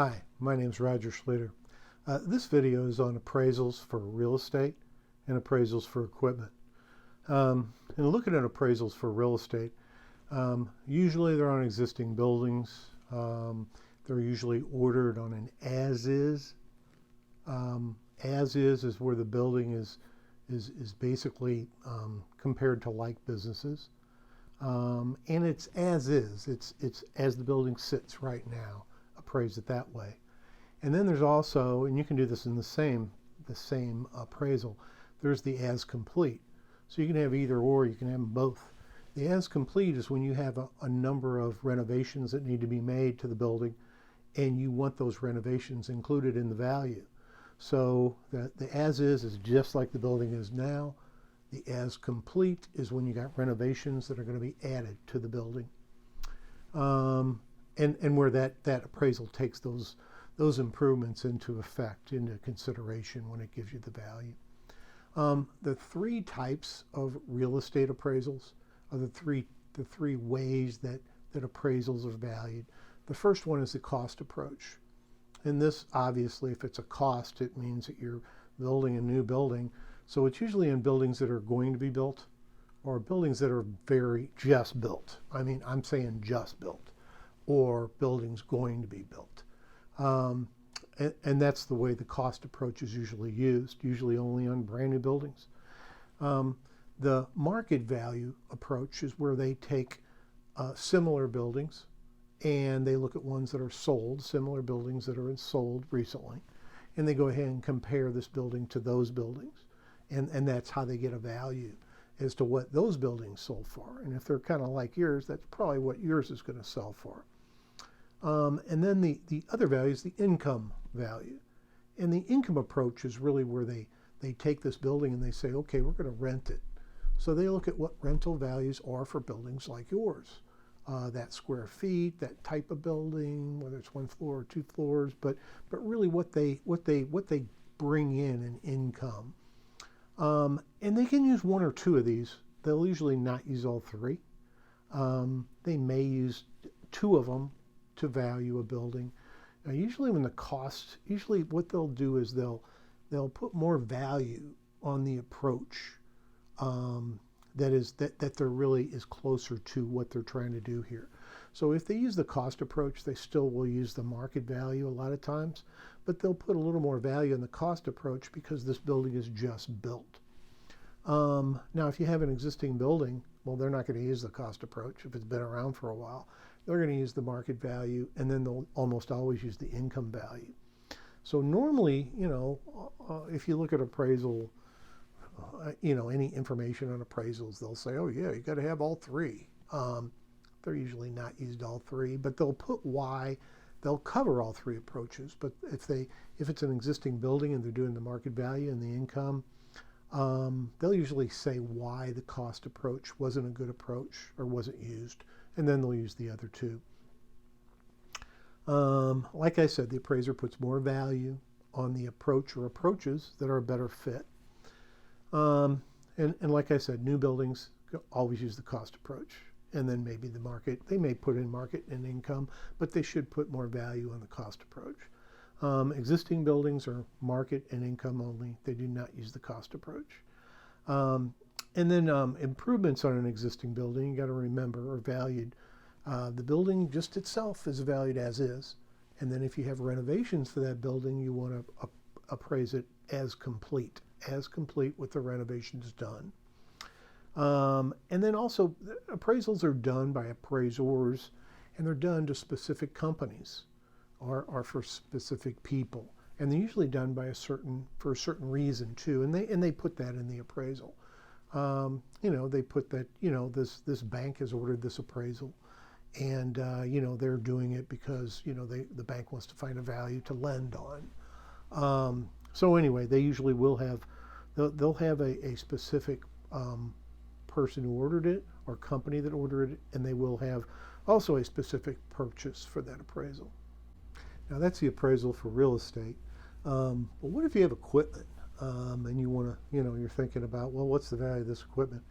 Hi, my name is Roger Schluter. This video is on appraisals for real estate and appraisals for equipment. And looking at appraisals for real estate, usually they're on existing buildings. They're usually ordered on an as-is. As-is is where the building is basically compared to like businesses. And it's as-is. It's as the building sits right now. Appraise it that way. And then there's also, and you can do this in the same appraisal, there's the as complete. So you can have either or, you can have them both. The as complete is when you have a number of renovations that need to be made to the building and you want those renovations included in the value. So the as is just like the building is now. The as complete is when you got renovations that are going to be added to the building. And where that appraisal takes those improvements into effect, into consideration when it gives you the value. The three types of real estate appraisals are the three ways that appraisals are valued. The first one is the cost approach. And this, obviously, if it's a cost, it means that you're building a new building. So it's usually in buildings that are going to be built or buildings that are very just built. I mean, I'm saying just built, or buildings going to be built. And that's the way the cost approach is usually used, usually only on brand new buildings. The market value approach is where they take similar buildings and they look at ones that are sold, similar buildings that are sold recently, and they go ahead and compare this building to those buildings. And that's how they get a value as to what those buildings sold for. And if they're kind of like yours, that's probably what yours is going to sell for. And then the other value is the income value. And the income approach is really where they take this building and they say, okay, we're going to rent it. So they look at what rental values are for buildings like yours. That square feet, that type of building, whether it's one floor or two floors, but really what they bring in income. And they can use one or two of these. They'll usually not use all three. They may use two of them to value a building. Now, usually what they'll do is they'll put more value on the approach that there really is closer to what they're trying to do here. So if they use the cost approach, they still will use the market value a lot of times, but they'll put a little more value in the cost approach because this building is just built. Now, if you have an existing building, well, they're not going to use the cost approach if it's been around for a while. They're going to use the market value, and then they'll almost always use the income value. So normally, if you look at appraisal, any information on appraisals, they'll say, oh yeah, you got to have all three. They're usually not used all three, but they'll put why. They'll cover all three approaches. But if it's an existing building and they're doing the market value and the income, they'll usually say why the cost approach wasn't a good approach or wasn't used, and then they'll use the other two. Like I said, the appraiser puts more value on the approach or approaches that are a better fit. And like I said, new buildings always use the cost approach, and then maybe the market. They may put in market and income, but they should put more value on the cost approach. Existing buildings are market and income only. They do not use the cost approach. And then improvements on an existing building, you got to remember, are valued. The building just itself is valued as is. And then if you have renovations to that building, you want to appraise it as complete with the renovations done. And then also, appraisals are done by appraisers, and they're done to specific companies or for specific people. And they're usually done for a certain reason too. And they put that in the appraisal. They put that, this bank has ordered this appraisal, and they're doing it because the bank wants to find a value to lend on. So anyway, they usually will have they'll have a specific person who ordered it or company that ordered it, and they will have also a specific purchase for that appraisal. Now that's the appraisal for real estate. But what if you have equipment and you want to, you're thinking about, well, what's the value of this equipment?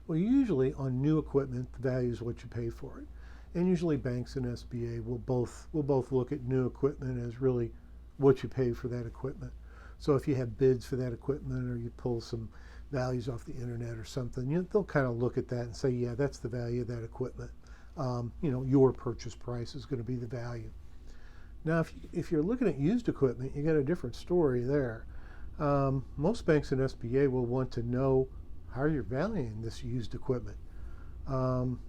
Well, usually on new equipment, the value is what you pay for it. And usually banks and SBA will both look at new equipment as really what you pay for that equipment. So if you have bids for that equipment, or you pull some values off the internet or something, they'll kind of look at that and say, yeah, that's the value of that equipment. Your purchase price is going to be the value. Now, if you're looking at used equipment, you got a different story there. Most banks and SBA will want to know how you're valuing this used equipment.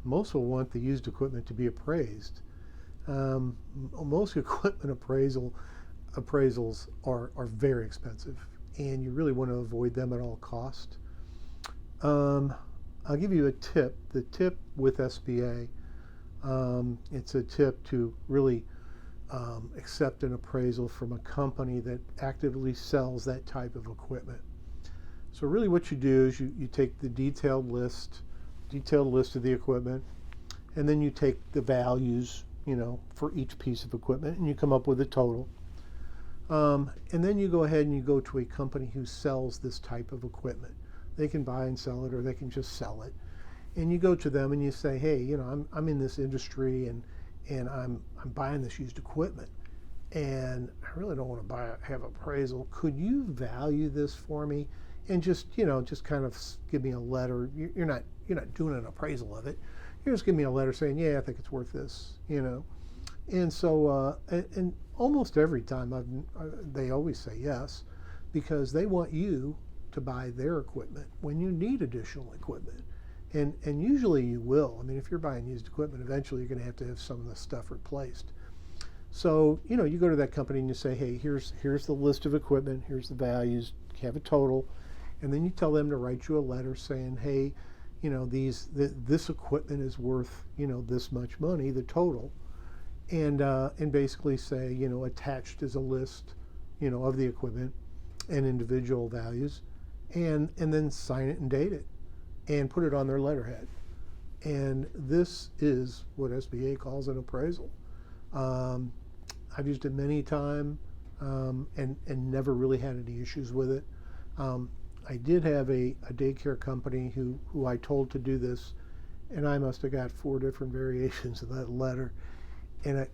Most will want the used equipment to be appraised. Most equipment appraisals are very expensive, and you really want to avoid them at all cost. I'll give you a tip. The tip with SBA, it's a tip to really accept an appraisal from a company that actively sells that type of equipment. So really what you do is you take the detailed list of the equipment, and then you take the values, for each piece of equipment, and you come up with a total. And then you go ahead and you go to a company who sells this type of equipment. They can buy and sell it, or they can just sell it. And you go to them and you say, hey, I'm in this industry, and I'm buying this used equipment, and I really don't want to have appraisal. Could you value this for me? And just kind of give me a letter. You're not doing an appraisal of it. You're just giving me a letter saying, yeah, I think it's worth this, And so, and almost every time they always say yes, because they want you to buy their equipment when you need additional equipment. And usually you will. I mean, if you're buying used equipment, eventually you're going to have some of the stuff replaced. So, you go to that company and you say, hey, here's the list of equipment, here's the values, you have a total, and then you tell them to write you a letter saying, hey, this equipment is worth, this much money, the total, and basically say, attached is a list, of the equipment and individual values, and then sign it and date it and put it on their letterhead. And this is what SBA calls an appraisal. I've used it many times and never really had any issues with it. I did have a daycare company who I told to do this, and I must have got 4 different variations of that letter. And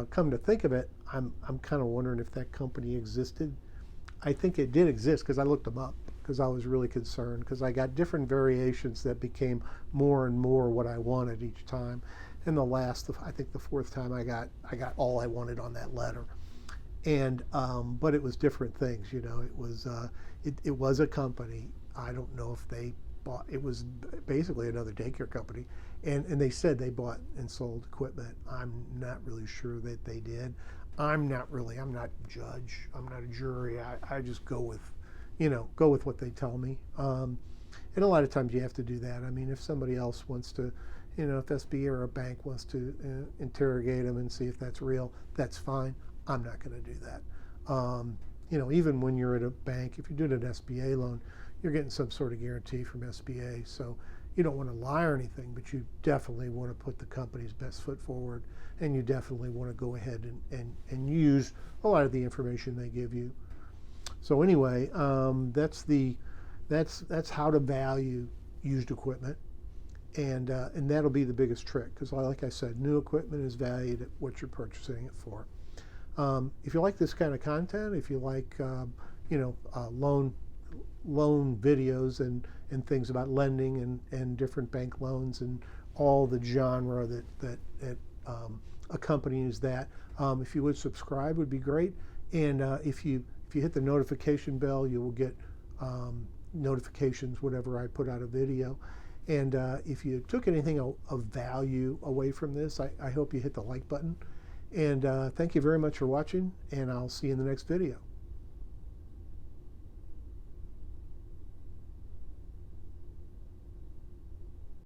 come to think of it, I'm kind of wondering if that company existed. I think it did exist because I looked them up, because I was really concerned, because I got different variations that became more and more what I wanted each time. And I think the 4th time I got all I wanted on that letter. And but it was different things, it was a company. I don't know if they bought, it was basically another daycare company, and they said they bought and sold equipment. I'm not really sure that they did. I'm not a judge, I'm not a jury. I just go with what they tell me. And a lot of times you have to do that. I mean, if somebody else wants to, if SBA or a bank wants to interrogate them and see if that's real, that's fine. I'm not going to do that. Even when you're at a bank, if you're doing an SBA loan, you're getting some sort of guarantee from SBA. So you don't want to lie or anything, but you definitely want to put the company's best foot forward, and you definitely want to go ahead and use a lot of the information they give you. So anyway, that's how to value used equipment, and that'll be the biggest trick, because like I said, new equipment is valued at what you're purchasing it for. If you like this kind of content, if you like loan videos and things about lending and different bank loans and all the genre that accompanies that, if you would subscribe, would be great. And if you hit the notification bell, you will get notifications whenever I put out a video. And if you took anything of value away from this, I hope you hit the like button. And thank you very much for watching, and I'll see you in the next video.